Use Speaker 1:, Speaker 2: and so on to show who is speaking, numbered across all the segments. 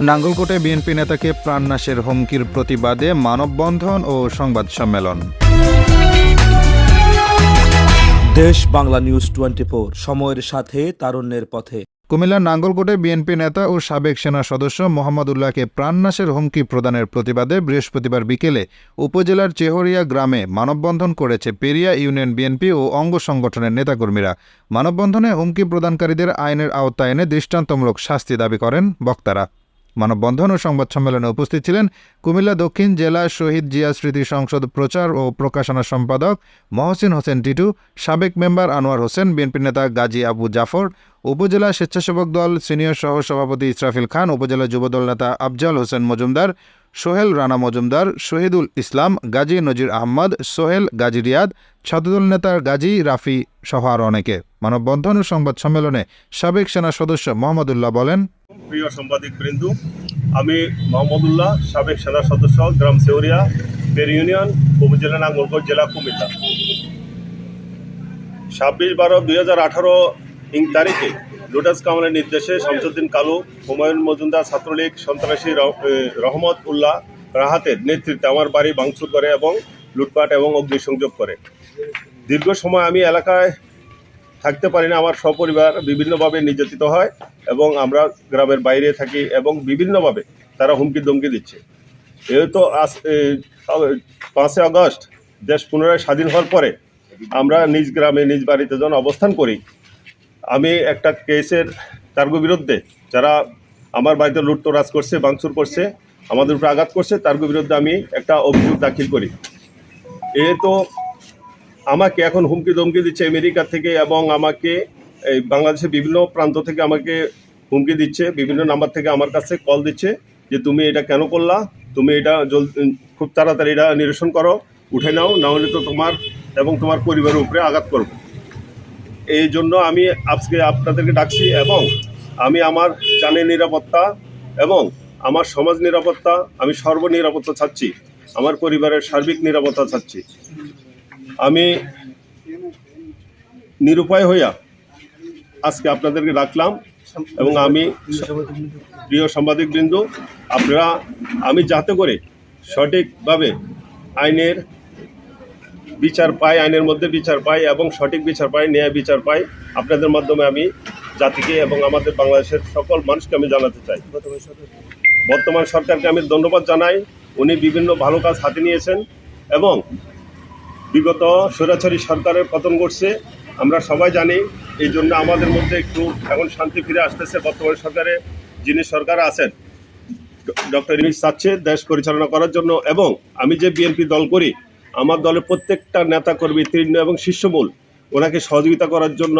Speaker 1: নাঙ্গলকোটে BNP নেতাকে প্রাণনাশের হুমকির প্রতিবাদে মানববন্ধন ও সংবাদ সম্মেলন।
Speaker 2: দেশ বাংলা নিউজ 24, সময়ের সাথে তারুণ্যের পথে।
Speaker 1: কুমিল্লার নাঙ্গলকোটে বিএনপি নেতা ও সাবেক সেনা সদস্য মোহাম্মদ উল্লাহকে প্রাণনাশের হুমকি প্রদানের প্রতিবাদে বৃহস্পতিবার বিকেলে উপজেলার চেহরিয়া গ্রামে মানববন্ধন করেছে পেরিয়া ইউনিয়ন বিএনপি ও অঙ্গ সংগঠনের নেতাকর্মীরা। মানববন্ধনে হুমকি প্রদানকারীদের আইনের আওতায় এনে দৃষ্টান্তমূলক শাস্তি দাবি করেন বক্তারা। মানববন্ধন ও সংবাদ সম্মেলনে উপস্থিত ছিলেন কুমিল্লা দক্ষিণ জেলা শহীদ জিয়া স্মৃতি সংসদ প্রচার ও প্রকাশনা সম্পাদক মহসিন হোসেন টিটু, সাবেক মেম্বার আনোয়ার হোসেন, বিএনপি নেতা গাজী আবু জাফর, উপজেলা স্বেচ্ছাসেবক দল সিনিয়র সহসভাপতি ইসরাফিল খান, উপজেলা যুবদল নেতা আফজাল হোসেন মজুমদার, সোহেল রানা মজুমদার, শহীদুল ইসলাম, গাজী নজির আহমদ, সোহেল, গাজী রিয়াদ, ছাত্রদল নেতা গাজী রাফি সহ আরও অনেকে। মানববন্ধন ও সংবাদ সম্মেলনে সাবেক সেনা সদস্য মোহাম্মদ উল্লাহ বলেন,
Speaker 3: প্রিয় সাংবাদিক বৃন্দু, আমি মোহাম্মদ উল্লাহ, সাবেক সেনা সদস্য, গ্রাম চেহরিয়া, পের ইউনিয়ন, উপজেলা নাঙ্গলকোট, জেলা কুমিল্লা। 26/12/2018 তারিখে লোটাস কামালের নির্দেশে শামসুদ্দিন কালু, হুমায়ুন মজুমদার ছাত্রলীগ সন্ত্রাসী রহমত উল্লাহ রাহাতের নেতৃত্বে আমার বাড়ি ভাঙচুর করে এবং লুটপাট এবং অগ্নিসংযোগ করে। দীর্ঘ সময় আমি এলাকায় থাকতে পারি না। আমার সপরিবার বিভিন্নভাবে নির্যাতিত হয় এবং আমরা গ্রামের বাইরে থাকি এবং বিভিন্নভাবে তারা হুমকি দমকি দিচ্ছে। এই তো 5 আগস্ট দেশ পুনরায় স্বাধীন হওয়ার পরে আমরা নিজ গ্রামে নিজ বাড়িতে যখন অবস্থান করি, আমি একটা কেসের তার বিরুদ্ধে যারা আমার বাড়িতে লুটতরাজ করছে, ভাঙচুর করছে, আমাদের উপরে আঘাত করছে, তার বিরুদ্ধে আমি একটা অভিযোগ দাখিল করি। এ তো আমাকে এখন হুমকি দমকি দিচ্ছে আমেরিকা থেকে এবং আমাকে এই বাংলাদেশের বিভিন্ন প্রান্ত থেকে আমাকে হুমকি দিচ্ছে, বিভিন্ন নাম্বার থেকে আমার কাছে কল দিচ্ছে যে তুমি এটা কেন করলা, তুমি এটা খুব তাড়াতাড়ি এটা নিরসন করো, উঠে নাও, না হলে তো তোমার এবং তোমার পরিবারের উপরে আঘাত করব। এই জন্য আমি আজকে আপনাদেরকে ডাকছি এবং আমি আমার জানের নিরাপত্তা এবং আমার সমাজ নিরাপত্তা, আমি সর্বনিরাপত্তা চাচ্ছি, আমার পরিবারের সার্বিক নিরাপত্তা চাচ্ছি। আমি নিরুপায় হইয়া আজকে আপনাদেরকে ডাকলাম এবং আমি প্রিয় সাংবাদিকবৃন্দ, আপনারা আমি যাতে করে সঠিকভাবে আইনের বিচার পাই, আইনের মধ্যে বিচার পাই এবং সঠিক বিচার পাই, ন্যায় বিচার পাই, আপনাদের মাধ্যমে আমি জাতিকে এবং আমাদের বাংলাদেশের সকল মানুষকে আমি জানাতে চাই। বর্তমান সরকারকে আমি ধন্যবাদ জানাই, উনি বিভিন্ন ভালো কাজ হাতে নিয়েছেন এবং বিগত স্বৈরাচারী সরকারের পতন ঘটছে আমরা সবাই জানি। এই জন্য আমাদের মধ্যে একটু এখন শান্তি ফিরে আসতেছে। বর্তমান সরকারে যিনি সরকার আছেন, ডক্টর ইউনূস চাচ্ছে দেশ পরিচালনা করার জন্য এবং আমি যে বিএনপি দল করি, আমার দলের প্রত্যেকটা নেতাকর্মী, তৃণ এবং শীর্ষমূল ওনাকে সহযোগিতা করার জন্য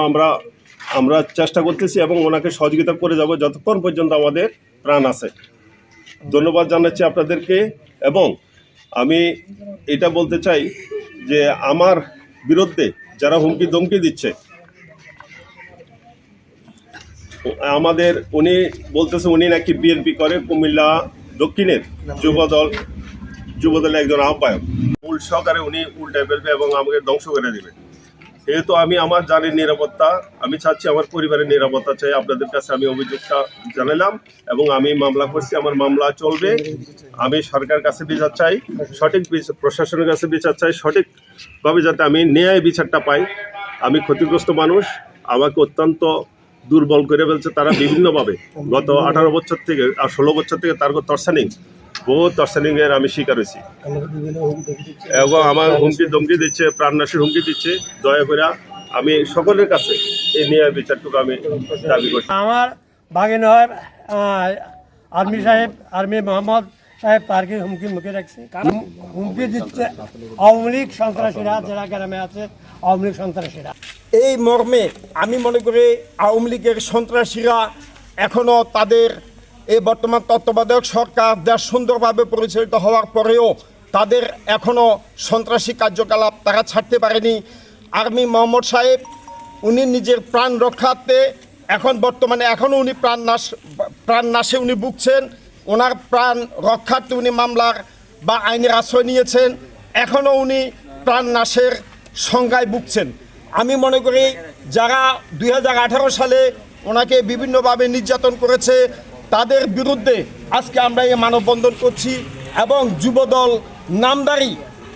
Speaker 3: আমরা চেষ্টা করতেছি এবং ওনাকে সহযোগিতা করে যাব যতক্ষণ পর্যন্ত আমাদের প্রাণ আছে। ধন্যবাদ জানাচ্ছি আপনাদেরকে এবং আমি এটা বলতে চাই যে আমার বিরুদ্ধে যারা হুমকি দমকি দিচ্ছে, আমাদের উনি বলতেছে উনি নাকি বিএনপি করে, কুমিল্লা দক্ষিণের যুবদলের একজন আহ্বায়ক, মূল সহকারে উনি উল্টায় ফেলবে এবং আমাকে ধ্বংস করে দেবে। যেহেতু আমি আমার জানের নিরাপত্তা, আমি চাচ্ছি আমার পরিবারের নিরাপত্তা চাই, আপনাদের কাছে আমি অভিযোগটা জানালাম এবং আমি মামলা করছি, আমার মামলা চলবে। আমি সরকারের কাছে বিচার চাই, সঠিক প্রশাসনের কাছে বিচার চাই, সঠিকভাবে যাতে আমি ন্যায় বিচারটা পাই। আমি ক্ষতিগ্রস্ত মানুষ, আমাকে অত্যন্ত দুর্বল করে ফেলছে তারা বিভিন্নভাবে। গত 18 বছর থেকে আর 16 বছর থেকে তার বহু টর্চারিংয়ের আমি শিকার হয়েছি এবং আমার হুমকি দমকি দিচ্ছে, প্রাণনাশের হুমকি দিচ্ছে। দয়া করে আমি সকলের কাছে এই ন্যায় বিচারটুকু আমি দাবি করছি।
Speaker 4: আমার ভাগিন হয় আর্মি মোহাম্মদ সাহেব, তারকে হুমকির মুখে রাখছে, কারণ হুমকি দিচ্ছে আওয়ামী লীগ সন্ত্রাসীরা, যারা গ্রামে আছে আওয়ামী লীগ সন্ত্রাসীরা।
Speaker 5: এই মর্মে আমি মনে করি আওয়ামী লীগের সন্ত্রাসীরা এখনও তাদের এই বর্তমান তত্ত্বাবধায়ক সরকার দেশ সুন্দরভাবে পরিচালিত হওয়ার পরেও তাদের এখনও সন্ত্রাসী কার্যকলাপ তারা ছাড়তে পারেনি। আর্মি মোহাম্মদ সাহেব উনি নিজের প্রাণ রক্ষার্থে বর্তমানে এখনও উনি প্রাণনাশে উনি ভুগছেন। ওনার প্রাণ রক্ষার্থে উনি মামলার বা আইনের আশ্রয় নিয়েছেন, এখনও উনি প্রাণনাশের সংজ্ঞায় ভুগছেন। আমি মনে করি যারা 2018 সালে ওনাকে বিভিন্নভাবে নির্যাতন করেছে তাদের বিরুদ্ধে আজকে আমরা এই মানববন্ধন করছি এবং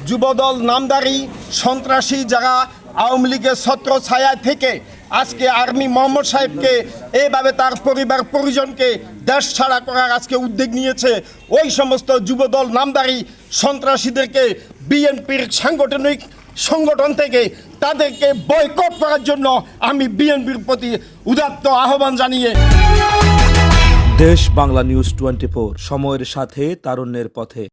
Speaker 5: যুবদল নামদারি সন্ত্রাসী যারা আওয়ামী লীগের ছত্র ছায়া থেকে আজকে আর্মি মোহাম্মদ সাহেবকে এইভাবে তার পরিবার পরিজনকে দেশ ছাড়া করার আজকে উদ্যোগ নিয়েছে, ওই সমস্ত যুবদল নামদারি সন্ত্রাসীদেরকে বিএনপির সাংগঠনিক সংগঠন থেকে তাদেরকে বয়কট করার জন্য আমি বিএনপির প্রতি উদাত্ত আহ্বান জানিয়ে
Speaker 2: দেশ বাংলা নিউজ 24 সময়ের সাথে তারুণ্যের পথে।